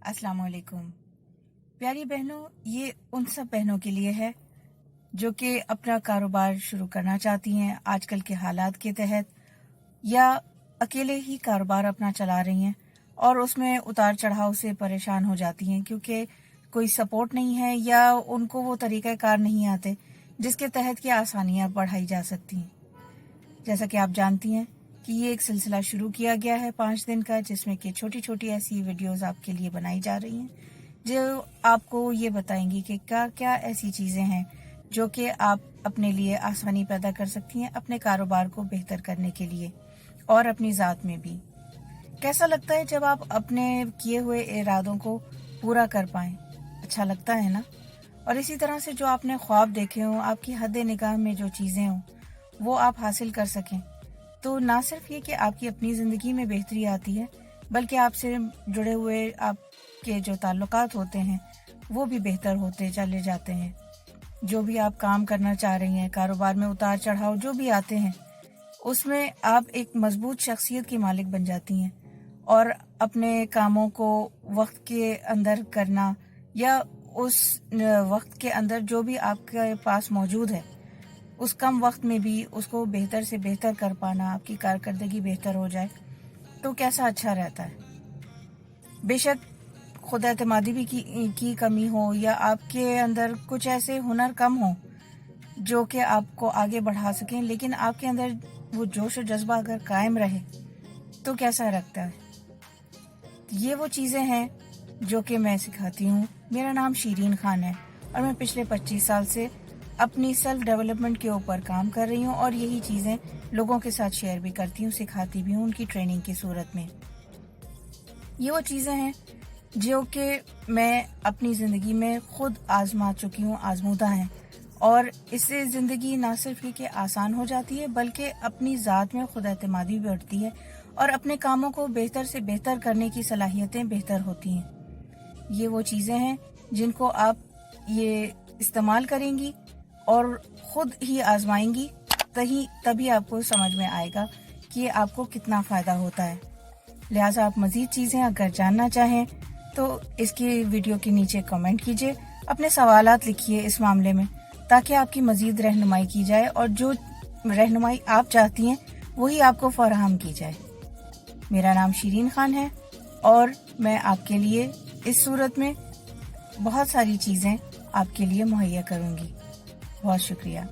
अस्सलाम वालेकुम। प्यारी बहनों, ये उन सब बहनों के लिए है जो कि अपना कारोबार शुरू करना चाहती हैं आजकल के हालात के तहत, या अकेले ही कारोबार अपना चला रही हैं और उसमें उतार चढ़ाव से परेशान हो जाती हैं क्योंकि कोई सपोर्ट नहीं है या उनको वो तरीक़ाकार नहीं आते जिसके तहत कि आसानियाँ बढ़ाई जा सकती हैं। जैसा कि आप जानती हैं कि ये एक सिलसिला शुरू किया गया है 5 दिन का, जिसमें कि छोटी छोटी ऐसी वीडियोस आपके लिए बनाई जा रही हैं जो आपको ये बताएंगी कि क्या क्या ऐसी चीज़ें हैं जो कि आप अपने लिए आसानी पैदा कर सकती हैं अपने कारोबार को बेहतर करने के लिए और अपनी ज़ात में भी। कैसा लगता है जब आप अपने किए हुए इरादों को पूरा कर पाएं? अच्छा लगता है ना। और इसी तरह से जो आपने ख्वाब देखे हों, आपकी हद निगाह में जो चीज़ें हों वो आप हासिल कर सकें, तो ना सिर्फ ये कि आपकी अपनी ज़िंदगी में बेहतरी आती है, बल्कि आपसे जुड़े हुए आपके जो ताल्लुकात होते हैं वो भी बेहतर होते चले जाते हैं। जो भी आप काम करना चाह रही हैं, कारोबार में उतार चढ़ाव जो भी आते हैं, उसमें आप एक मजबूत शख्सियत की मालिक बन जाती हैं और अपने कामों को वक्त के अंदर करना या उस वक्त के अंदर जो भी आपके पास मौजूद है उस कम वक्त में भी उसको बेहतर से बेहतर कर पाना, आपकी कारकर्दगी बेहतर हो जाए तो कैसा अच्छा रहता है। बेशक खुद एतमादी भी की कमी हो या आपके अंदर कुछ ऐसे हुनर कम हो जो कि आपको आगे बढ़ा सकें, लेकिन आपके अंदर वो जोश और जज्बा अगर कायम रहे तो कैसा लगता है। ये वो चीज़ें हैं जो कि मैं सिखाती हूँ। मेरा नाम शीरीन खान है और मैं पिछले 25 साल से अपनी सेल्फ डेवलपमेंट के ऊपर काम कर रही हूँ और यही चीज़ें लोगों के साथ शेयर भी करती हूँ, सिखाती भी हूँ उनकी ट्रेनिंग की सूरत में। ये वो चीज़ें हैं जो कि मैं अपनी ज़िंदगी में खुद आजमा चुकी हूँ, आजमूदा हैं, और इससे ज़िंदगी ना सिर्फ ये कि आसान हो जाती है बल्कि अपनी ज़ात में खुद एतमादी भी बढ़ती है और अपने कामों को बेहतर से बेहतर करने की सलाहियतें बेहतर होती हैं। ये वो चीज़ें हैं जिनको आप ये इस्तेमाल करेंगी और ख़ुद ही आजमाएंगी, तभी आपको समझ में आएगा कि आपको कितना फ़ायदा होता है। लिहाजा आप मज़ीद चीज़ें अगर जानना चाहें तो इसकी वीडियो के नीचे कमेंट कीजिए, अपने सवालात लिखिए इस मामले में, ताकि आपकी मज़ीद रहनुमाई की जाए और जो रहनुमाई आप चाहती हैं वही आपको फराहम की जाए। मेरा नाम शीरीन खान है और मैं आपके लिए इस सूरत में बहुत सारी चीज़ें आपके लिए मुहैया करूँगी। बहुत शुक्रिया।